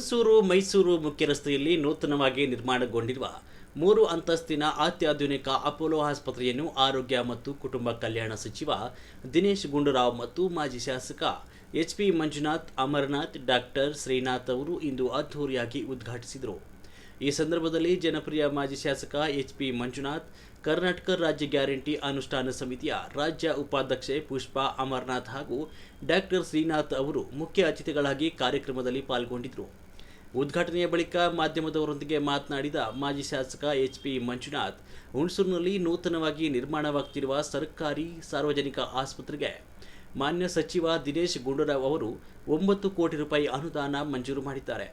ಹುಣಸೂರು ಮೈಸೂರು ಮುಖ್ಯ ರಸ್ತೆಯಲ್ಲಿ ನೂತನವಾಗಿ ನಿರ್ಮಾಣಗೊಂಡಿರುವ 3 ಅಂತಸ್ತಿನ ಅತ್ಯಾಧುನಿಕ ಅಪೋಲೋ ಆಸ್ಪತ್ರೆಯನ್ನು ಆರೋಗ್ಯ ಮತ್ತು ಕುಟುಂಬ ಕಲ್ಯಾಣ ಸಚಿವ ದಿನೇಶ್ ಗುಂಡೂರಾವ್ ಮತ್ತು ಮಾಜಿ ಶಾಸಕ ಎಚ್.ಪಿ. ಮಂಜುನಾಥ್, ಅಮರನಾಥ್, ಡಾಕ್ಟರ್ ಶ್ರೀನಾಥ್ ಅವರು ಇಂದು ಅದ್ಧೂರಿಯಾಗಿ ಉದ್ಘಾಟಿಸಿದರು. ಈ ಸಂದರ್ಭದಲ್ಲಿ ಜನಪ್ರಿಯ ಮಾಜಿ ಶಾಸಕ ಎಚ್.ಪಿ. ಮಂಜುನಾಥ್, ಕರ್ನಾಟಕ ರಾಜ್ಯ ಗ್ಯಾರಂಟಿ ಅನುಷ್ಠಾನ ಸಮಿತಿಯ ರಾಜ್ಯ ಉಪಾಧ್ಯಕ್ಷೆ ಪುಷ್ಪಾ ಅಮರನಾಥ್ ಹಾಗೂ ಡಾಕ್ಟರ್ ಶ್ರೀನಾಥ್ ಅವರು ಮುಖ್ಯ ಅತಿಥಿಗಳಾಗಿ ಕಾರ್ಯಕ್ರಮದಲ್ಲಿ ಪಾಲ್ಗೊಂಡಿದ್ದರು. ಉದ್ಘಾಟನೆಯ ಬಳಿಕ ಮಾಧ್ಯಮದವರೊಂದಿಗೆ ಮಾತನಾಡಿದ ಮಾಜಿ ಶಾಸಕ ಎಚ್.ಪಿ. ಮಂಜುನಾಥ್, ಹುಣಸೂರಿನಲ್ಲಿ ನೂತನವಾಗಿ ನಿರ್ಮಾಣವಾಗುತ್ತಿರುವ ಸರ್ಕಾರಿ ಸಾರ್ವಜನಿಕ ಆಸ್ಪತ್ರೆಗೆ ಮಾನ್ಯ ಸಚಿವ ದಿನೇಶ್ ಗುಂಡೂರಾವ್ ಅವರು 9 ಕೋಟಿ ರೂಪಾಯಿ ಅನುದಾನ ಮಂಜೂರು ಮಾಡಿದ್ದಾರೆ.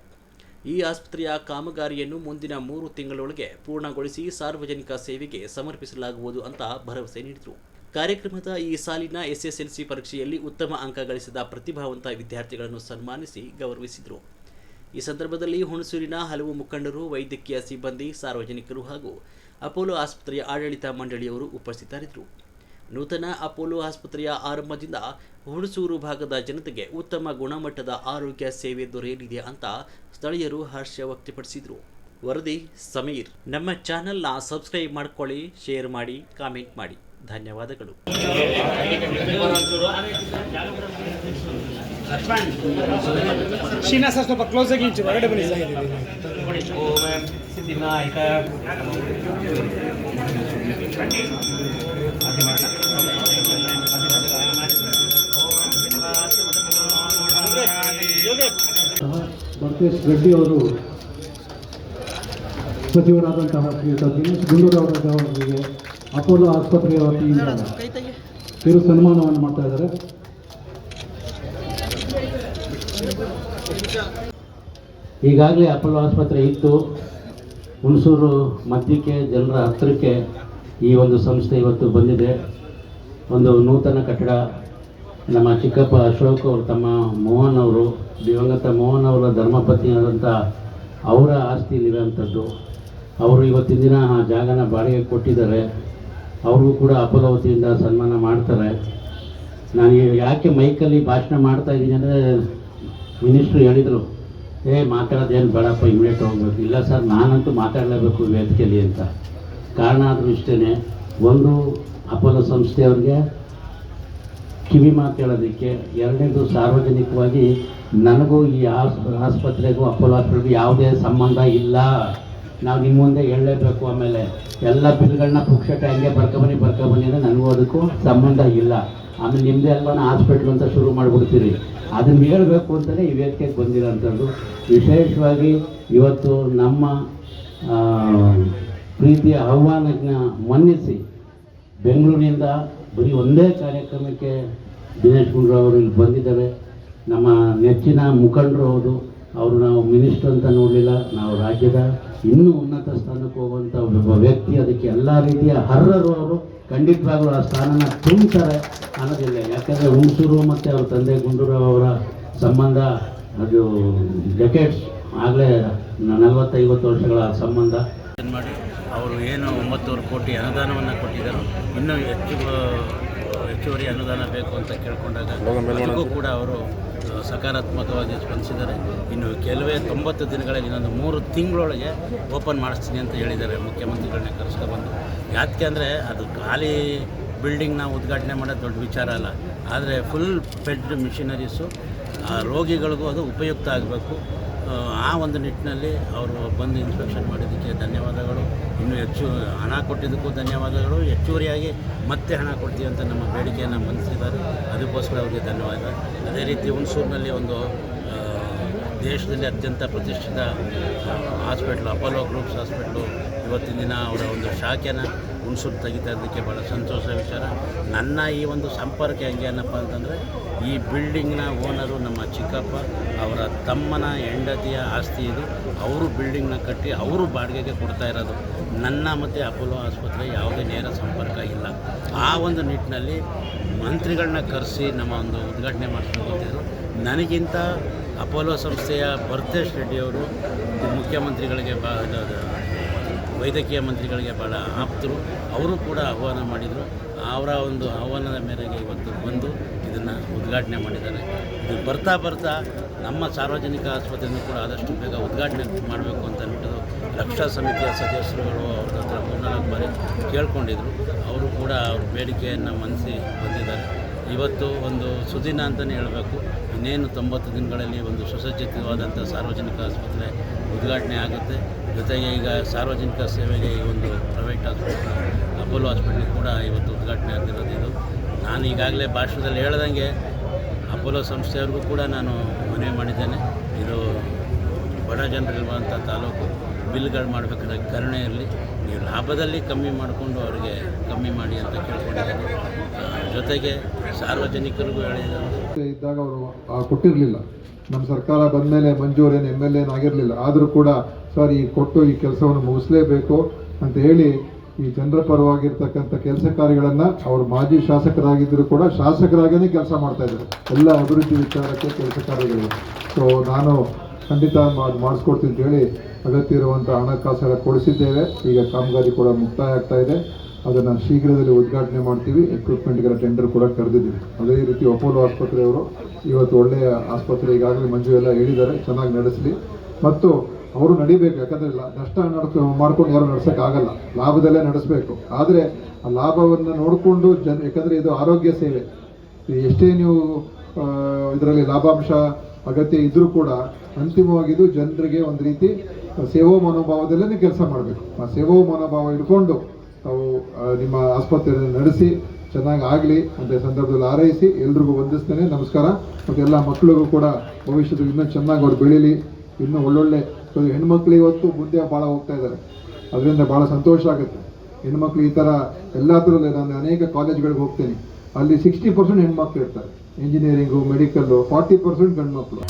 ಈ ಆಸ್ಪತ್ರೆಯ ಕಾಮಗಾರಿಯನ್ನು ಮುಂದಿನ 3 ತಿಂಗಳೊಳಗೆ ಪೂರ್ಣಗೊಳಿಸಿ ಸಾರ್ವಜನಿಕ ಸೇವೆಗೆ ಸಮರ್ಪಿಸಲಾಗುವುದು ಅಂತ ಭರವಸೆ ನೀಡಿದರು. ಕಾರ್ಯಕ್ರಮದ ಈ ಸಾಲಿನ ಎಸ್ಎಸ್ಎಲ್ಸಿ ಪರೀಕ್ಷೆಯಲ್ಲಿ ಉತ್ತಮ ಅಂಕ ಗಳಿಸಿದ ಪ್ರತಿಭಾವಂತ ವಿದ್ಯಾರ್ಥಿಗಳನ್ನು ಸನ್ಮಾನಿಸಿ ಗೌರವಿಸಿದರು. ಈ ಸಂದರ್ಭದಲ್ಲಿ ಹುಣಸೂರಿನ ಹಲವು ಮುಖಂಡರು, ವೈದ್ಯಕೀಯ ಸಿಬ್ಬಂದಿ, ಸಾರ್ವಜನಿಕರು ಹಾಗೂ ಅಪೋಲೋ ಆಸ್ಪತ್ರೆಯ ಆಡಳಿತ ಮಂಡಳಿಯವರು ಉಪಸ್ಥಿತರಿದ್ದರು. ನೂತನ ಅಪೋಲೋ ಆಸ್ಪತ್ರೆಯ ಆರಂಭದಿಂದ ಹುಣಸೂರು ಭಾಗದ ಜನತೆಗೆ ಉತ್ತಮ ಗುಣಮಟ್ಟದ ಆರೋಗ್ಯ ಸೇವೆ ದೊರೆಯಲಿದೆ ಅಂತ ಸ್ಥಳೀಯರು ಹರ್ಷ ವ್ಯಕ್ತಪಡಿಸಿದರು. ವರದಿ ಸಮೀರ್. ನಮ್ಮ ಚಾನೆಲ್ನ ಸಬ್ಸ್ಕ್ರೈಬ್ ಮಾಡ್ಕೊಳ್ಳಿ, ಶೇರ್ ಮಾಡಿ, ಕಾಮೆಂಟ್ ಮಾಡಿ. ಧನ್ಯವಾದಗಳು. ಶ್ರೀನಾಥ್ ಸರ್ ಸ್ವಲ್ಪ ಕ್ಲೋಸ್ ಆಗಿ ಹೊರಗಡೆ ಬನ್ನಿ. ಮಂತೇಶ್ ರೆಡ್ಡಿ ಅವರು ಸಚಿವರಾದಂತಹ ಶ್ರೀಯುತ ದಿನೇಶ್ ಗುಂಡೂರಾವ್ ಅವರಿಗೆ ಅಪೋಲೋ ಆಸ್ಪತ್ರೆಯ ವತಿಯಿಂದ ಕಿರು ಸನ್ಮಾನವನ್ನು ಮಾಡ್ತಾ ಇದ್ದಾರೆ. ಈಗಾಗಲೇ ಅಪೋಲೋ ಆಸ್ಪತ್ರೆ ಇತ್ತು. ಹುಣಸೂರು ಮಧ್ಯಕ್ಕೆ, ಜನರ ಹತ್ತಿರಕ್ಕೆ ಈ ಒಂದು ಸಂಸ್ಥೆ ಇವತ್ತು ಬಂದಿದೆ. ಒಂದು ನೂತನ ಕಟ್ಟಡ. ನಮ್ಮ ಚಿಕ್ಕಪ್ಪ ಅಶೋಕ್ ಅವರು ತಮ್ಮ ಮೋಹನ್ ಅವರು, ದಿವಂಗತ ಮೋಹನ್ ಅವರ ಧರ್ಮಪತ್ನಿಯಾದಂಥ ಅವರ ಆಸ್ತಿಯಲ್ಲಿರುವಂಥದ್ದು. ಅವರು ಇವತ್ತಿನ ದಿನ ಆ ಜಾಗನ ಬಾಡಿಗೆ ಕೊಟ್ಟಿದ್ದಾರೆ. ಅವ್ರಿಗೂ ಕೂಡ ಅಪೋಲೋ ವತಿಯಿಂದ ಸನ್ಮಾನ ಮಾಡ್ತಾರೆ. ನಾನು ಯಾಕೆ ಮೈಕಲ್ಲಿ ಭಾಷಣ ಮಾಡ್ತಾ ಇದ್ದೀನಿ ಅಂದರೆ, ಮಿನಿಸ್ಟ್ರು ಹೇಳಿದರು, ಮಾತಾಡೋದೇನು ಬೇಡಪ್ಪ, ಇಮಿಡಿಯೇಟ್ ಹೋಗ್ಬೇಕು. ಇಲ್ಲ ಸರ್, ನಾನಂತೂ ಮಾತಾಡಲೇಬೇಕು ವೇದಿಕೆಯಲ್ಲಿ ಅಂತ. ಕಾರಣ ಆದರೂ ಇಷ್ಟೇ, ಒಂದು ಅಪೋಲೋ ಸಂಸ್ಥೆಯವ್ರಿಗೆ ಕಿವಿ ಮಾತು ಹೇಳೋದಕ್ಕೆ, ಎರಡನೇದು ಸಾರ್ವಜನಿಕವಾಗಿ ನನಗೂ ಈ ಆಸ್ಪತ್ರೆಗೂ ಅಪೋಲೋ ಆಸ್ಪತ್ರೆಗೂ ಯಾವುದೇ ಸಂಬಂಧ ಇಲ್ಲ, ನಾವು ನಿಮ್ಮ ಮುಂದೆ ಹೇಳಲೇಬೇಕು. ಆಮೇಲೆ ಎಲ್ಲ ಬಿಲ್ಗಳನ್ನ ಪುಕ್ಷಟೆ ಹಂಗೆ ಬರ್ಕೊಬನ್ನಿ ಅಂದರೆ ನನಗೂ ಅದಕ್ಕೂ ಸಂಬಂಧ ಇಲ್ಲ. ಆಮೇಲೆ ನಿಮ್ಮದೇ ಅಲ್ವನ ಹಾಸ್ಪಿಟ್ಲು ಅಂತ ಶುರು ಮಾಡಿಬಿಡ್ತೀರಿ. ಅದನ್ನು ಹೇಳಬೇಕು ಅಂತಲೇ ಈ ವೇದಿಕೆಗೆ ಬಂದಿರೋಂಥದ್ದು. ವಿಶೇಷವಾಗಿ ಇವತ್ತು ನಮ್ಮ ಪ್ರೀತಿಯ ಆಹ್ವಾನಕ್ಕೆ ಮನ್ನಿಸಿ ಬೆಂಗಳೂರಿನಿಂದ ಬರೀ ಒಂದೇ ಕಾರ್ಯಕ್ರಮಕ್ಕೆ ದಿನೇಶ್ ಗುಂಡೂರಾವ್ ಅವರು ಇಲ್ಲಿ ಬಂದಿದ್ದಾರೆ. ನಮ್ಮ ನೆಚ್ಚಿನ ಮುಖಂಡರು ಹೌದು. ಅವರು ನಾವು ಮಿನಿಸ್ಟರ್ ಅಂತ ನೋಡಲಿಲ್ಲ, ನಾವು ರಾಜ್ಯದ ಇನ್ನೂ ಉನ್ನತ ಸ್ಥಾನಕ್ಕೆ ಹೋಗುವಂಥ ಒಬ್ಬ ವ್ಯಕ್ತಿ. ಅದಕ್ಕೆ ಎಲ್ಲ ರೀತಿಯ ಅರ್ಹರು. ಅವರು ಖಂಡಿತವಾಗಲೂ ಆ ಸ್ಥಾನನ ತುಂಬ್ತಾರೆ ಅನ್ನೋದಿಲ್ಲ. ಯಾಕೆಂದರೆ ಹುಣಸೂರು ಮತ್ತು ಅವ್ರ ತಂದೆ ಗುಂಡೂರಾವ್ ಅವರ ಸಂಬಂಧ ಅದು ಡೆಕೆಟ್ಸ್, ಆಗಲೇ 40-50 ವರ್ಷಗಳ ಸಂಬಂಧ ಮಾಡಿ ಅವರು ಏನು 9 ಕೋಟಿ ಅನುದಾನವನ್ನು ಕೊಟ್ಟಿದ್ದರು. ಇನ್ನೂ ಹೆಚ್ಚುವರಿ ಅನುದಾನ ಬೇಕು ಅಂತ ಕೇಳಿಕೊಂಡಾಗ ಅದಕ್ಕೂ ಕೂಡ ಅವರು ಸಕಾರಾತ್ಮಕವಾಗಿ ಸ್ಪಂದಿಸಿದ್ದಾರೆ. ಇನ್ನು ಕೆಲವೇ 90 ದಿನಗಳಲ್ಲಿ, ಇನ್ನೊಂದು 3 ತಿಂಗಳೊಳಗೆ ಓಪನ್ ಮಾಡಿಸ್ತೀನಿ ಅಂತ ಹೇಳಿದ್ದಾರೆ. ಮುಖ್ಯಮಂತ್ರಿಗಳನ್ನ ಕರೆಸ್ಕೊಬಂದು. ಯಾಕೆ ಅಂದರೆ ಅದು ಖಾಲಿ ಬಿಲ್ಡಿಂಗ್ನ ಉದ್ಘಾಟನೆ ಮಾಡೋದು ದೊಡ್ಡ ವಿಚಾರ ಅಲ್ಲ, ಆದರೆ ಫುಲ್ ಫೆಡ್ ಮಿಷನರೀಸು ರೋಗಿಗಳಿಗೂ ಅದು ಉಪಯುಕ್ತ ಆಗಬೇಕು. ಆ ಒಂದು ನಿಟ್ಟಿನಲ್ಲಿ ಅವರು ಬಂದು ಇನ್ಸ್ಪೆಕ್ಷನ್ ಮಾಡಿದ್ದಕ್ಕೆ ಧನ್ಯವಾದಗಳು. ಇನ್ನೂ ಹೆಚ್ಚು ಹಣ ಕೊಟ್ಟಿದ್ದಕ್ಕೂ ಧನ್ಯವಾದಗಳು. ಹೆಚ್ಚುವರಿಯಾಗಿ ಮತ್ತೆ ಹಣ ಕೊಡ್ತೀವಿ ಅಂತ ನಮ್ಮ ಬೇಡಿಕೆಯನ್ನು ಮಂಡಿಸಿದ್ದಾರೆ. ಅದಕ್ಕೋಸ್ಕರ ಅವರಿಗೆ ಧನ್ಯವಾದ. ಅದೇ ರೀತಿ ಹುಣಸೂರಿನಲ್ಲಿ ಒಂದು ದೇಶದಲ್ಲಿ ಅತ್ಯಂತ ಪ್ರತಿಷ್ಠಿತ ಹಾಸ್ಪಿಟ್ಲು ಅಪೋಲೋ ಗ್ರೂಪ್ಸ್ ಹಾಸ್ಪಿಟ್ಲು ಇವತ್ತಿನ ದಿನ ಅವರ ಒಂದು ಶಾಖೆನ ಹುಣಸೂರು ತೆಗಿತಾ ಇದ್ದಕ್ಕೆ ಭಾಳ ಸಂತೋಷ ವಿಚಾರ. ನನ್ನ ಈ ಒಂದು ಸಂಪರ್ಕ ಹೆಂಗೆ ಏನಪ್ಪ ಅಂತಂದರೆ, ಈ ಬಿಲ್ಡಿಂಗ್ನ ಓನರು ನಮ್ಮ ಚಿಕ್ಕಪ್ಪ ಅವರ ತಮ್ಮನ ಹೆಂಡತಿಯ ಆಸ್ತಿ ಇದು. ಅವರು ಬಿಲ್ಡಿಂಗ್ನ ಕಟ್ಟಿ ಅವರು ಬಾಡಿಗೆಗೆ ಕೊಡ್ತಾ ಇರೋದು. ನನ್ನ ಮತ್ತು ಅಪೋಲೋ ಆಸ್ಪತ್ರೆ ಯಾವುದೇ ನೇರ ಸಂಪರ್ಕ ಇಲ್ಲ. ಆ ಒಂದು ನಿಟ್ಟಿನಲ್ಲಿ ಮಂತ್ರಿಗಳನ್ನ ಕರೆಸಿ ನಮ್ಮ ಒಂದು ಉದ್ಘಾಟನೆ ಮಾಡಿಸ್ಕೊಂಡಿದ್ದರು. ನನಗಿಂತ ಅಪೋಲೋ ಸಂಸ್ಥೆಯ ಭರತೇಶ್ ರೆಡ್ಡಿಯವರು ಮುಖ್ಯಮಂತ್ರಿಗಳಿಗೆ ವೈದ್ಯಕೀಯ ಮಂತ್ರಿಗಳಿಗೆ ಭಾಳ ಆಪ್ತರು. ಅವರು ಕೂಡ ಆಹ್ವಾನ ಮಾಡಿದರು. ಅವರ ಒಂದು ಆಹ್ವಾನದ ಮೇರೆಗೆ ಇವತ್ತು ಬಂದು ಇದನ್ನು ಉದ್ಘಾಟನೆ ಮಾಡಿದ್ದಾರೆ. ಇದು ಬರ್ತಾ ಬರ್ತಾ ನಮ್ಮ ಸಾರ್ವಜನಿಕ ಆಸ್ಪತ್ರೆಯನ್ನು ಕೂಡ ಆದಷ್ಟು ಬೇಗ ಉದ್ಘಾಟನೆ ಮಾಡಬೇಕು ಅಂತ ಅಂದ್ಬಿಟ್ಟು ರಕ್ಷಾ ಸಮಿತಿಯ ಸದಸ್ಯರುಗಳು ಅವ್ರ ಹತ್ರ 3-4 ಬಾರಿ ಕೇಳ್ಕೊಂಡಿದ್ರು. ಅವರು ಕೂಡ ಅವ್ರ ಬೇಡಿಕೆಯನ್ನು ಮನ್ನಿಸಿ ಬಂದಿದ್ದಾರೆ. ಇವತ್ತು ಒಂದು ಸುದಿನ ಅಂತಲೇ ಹೇಳಬೇಕು. ಇನ್ನೇನು 90 ದಿನಗಳಲ್ಲಿ ಒಂದು ಸುಸಜ್ಜಿತವಾದಂಥ ಸಾರ್ವಜನಿಕ ಆಸ್ಪತ್ರೆ ಉದ್ಘಾಟನೆ ಆಗುತ್ತೆ. ಜೊತೆಗೆ ಈಗ ಸಾರ್ವಜನಿಕ ಸೇವೆಗೆ ಈ ಒಂದು ಪ್ರೈವೇಟ್ ಆಸ್ಪತ್ರೆ ಅಪೋಲೋ ಹಾಸ್ಪಿಟ್ಲ್ ಕೂಡ ಇವತ್ತು ಉದ್ಘಾಟನೆ ಆಗ್ತಿರೋದು. ಇದು ನಾನು ಈಗಾಗಲೇ ಭಾಷಣದಲ್ಲಿ ಹೇಳ್ದಂಗೆ ಅಪೋಲೋ ಸಂಸ್ಥೆಯವ್ರಿಗೂ ಕೂಡ ನಾನು ಮನವಿ ಮಾಡಿದ್ದೇನೆ. ಇದು ಬಡ ಜನರಿರುವಂಥ ತಾಲೂಕು, ಬಿಲ್ಗಳು ಮಾಡಬೇಕಾದ್ರೆ ಕರುಣೆ ಇರಲಿ, ನೀವು ಲಾಭದಲ್ಲಿ ಕಮ್ಮಿ ಮಾಡಿಕೊಂಡು ಅವರಿಗೆ ಕಮ್ಮಿ ಮಾಡಿ ಅಂತ ಕೇಳ್ಕೊಂಡಿದ್ದಾರೆ. ಜೊತೆಗೆ ಸಾರ್ವಜನಿಕರಿಗೂ ಹೇಳಿದ್ದಾರೆ. ಇದ್ದಾಗ ಅವರು ಕೊಟ್ಟಿರಲಿಲ್ಲ. ನಮ್ಮ ಸರ್ಕಾರ ಬಂದ ಮೇಲೆ ಮಂಜೂರೇನು MLA ಆಗಿರಲಿಲ್ಲ. ಆದರೂ ಕೂಡ ಸರ್ ಈ ಕೊಟ್ಟು ಈ ಕೆಲಸವನ್ನು ಮುಗಿಸಲೇಬೇಕು ಅಂತ ಹೇಳಿ ಈ ಜನರ ಪರವಾಗಿರ್ತಕ್ಕಂಥ ಕೆಲಸ ಕಾರ್ಯಗಳನ್ನು ಅವರು ಮಾಜಿ ಶಾಸಕರಾಗಿದ್ದರೂ ಕೂಡ ಶಾಸಕರಾಗೇ ಕೆಲಸ ಮಾಡ್ತಾಯಿದ್ರು. ಎಲ್ಲ ಅಭಿವೃದ್ಧಿ ವಿಚಾರಕ್ಕೆ ಕೆಲಸ ಕಾರ್ಯಗಳು. ಸೊ ನಾನು ಖಂಡಿತ ಮಾಡಿಸ್ಕೊಡ್ತೀನಿ ಅಂತ ಹೇಳಿ ಅಗತ್ಯ ಇರುವಂಥ ಹಣಕಾಸೆಲ್ಲ ಕೊಡಿಸಿದ್ದೇವೆ. ಈಗ ಕಾಮಗಾರಿ ಕೂಡ ಮುಕ್ತಾಯ ಆಗ್ತಾ ಇದೆ. ಅದನ್ನು ಶೀಘ್ರದಲ್ಲಿ ಉದ್ಘಾಟನೆ ಮಾಡ್ತೀವಿ. ಎಕ್ವಿಪ್ಮೆಂಟ್ಗೆಲ್ಲ ಟೆಂಡರ್ ಕೂಡ ಕರೆದಿದ್ದೀವಿ. ಅದೇ ರೀತಿ ಅಪೋಲೋ ಆಸ್ಪತ್ರೆಯವರು ಇವತ್ತು ಒಳ್ಳೆಯ ಆಸ್ಪತ್ರೆ ಈಗಾಗಲೇ ಮಂಜು ಎಲ್ಲ ಹೇಳಿದ್ದಾರೆ, ಚೆನ್ನಾಗಿ ನಡೆಸಲಿ. ಮತ್ತು ಅವರು ನಡಿಬೇಕು. ಯಾಕಂದರೆ ನಷ್ಟ ಮಾಡ್ಕೊಂಡು ಯಾರು ನಡೆಸೋಕ್ಕಾಗಲ್ಲ, ಲಾಭದಲ್ಲೇ ನಡೆಸಬೇಕು. ಆದರೆ ಆ ಲಾಭವನ್ನು ನೋಡಿಕೊಂಡು ಯಾಕಂದರೆ ಇದು ಆರೋಗ್ಯ ಸೇವೆ. ಎಷ್ಟೇ ನೀವು ಇದರಲ್ಲಿ ಲಾಭಾಂಶ ಅಗತ್ಯ ಇದ್ದರೂ ಕೂಡ ಅಂತಿಮವಾಗಿದ್ದು ಜನರಿಗೆ ಒಂದು ರೀತಿ ಸೇವಾ ಮನೋಭಾವದಲ್ಲೇ ಕೆಲಸ ಮಾಡಬೇಕು. ಆ ಸೇವಾ ಮನೋಭಾವ ಇಟ್ಕೊಂಡು ತಾವು ನಿಮ್ಮ ಆಸ್ಪತ್ರೆಯನ್ನು ನಡೆಸಿ ಚೆನ್ನಾಗಿ ಆಗಲಿ ಅಂತ ಸಂದರ್ಭದಲ್ಲಿ ಹಾರೈಸಿ ಎಲ್ರಿಗೂ ವಂದಿಸ್ತೇನೆ. ನಮಸ್ಕಾರ. ಮತ್ತು ಎಲ್ಲ ಮಕ್ಕಳಿಗೂ ಕೂಡ ಭವಿಷ್ಯದಲ್ಲಿ ಇನ್ನೂ ಚೆನ್ನಾಗಿ ಅವ್ರು ಬೆಳೀಲಿ, ಇನ್ನೂ ಒಳ್ಳೊಳ್ಳೆ ಹೆಣ್ಮಕ್ಳು ಇವತ್ತು ಮುಂದೆ ಭಾಳ ಹೋಗ್ತಾ ಇದ್ದಾರೆ. ಅದರಿಂದ ಭಾಳ ಸಂತೋಷ ಆಗುತ್ತೆ. ಹೆಣ್ಮಕ್ಳು ಈ ಥರ ಎಲ್ಲ ಥರಲ್ಲೇ ನಾನು ಅನೇಕ ಕಾಲೇಜ್ಗಳಿಗೆ ಹೋಗ್ತೇನೆ, ಅಲ್ಲಿ 60% ಹೆಣ್ಮಕ್ಳು ಇರ್ತಾರೆ. ಇಂಜಿನಿಯರಿಂಗು, ಮೆಡಿಕಲ್ಲು, 40% ಗಂಡು ಮಕ್ಕಳು.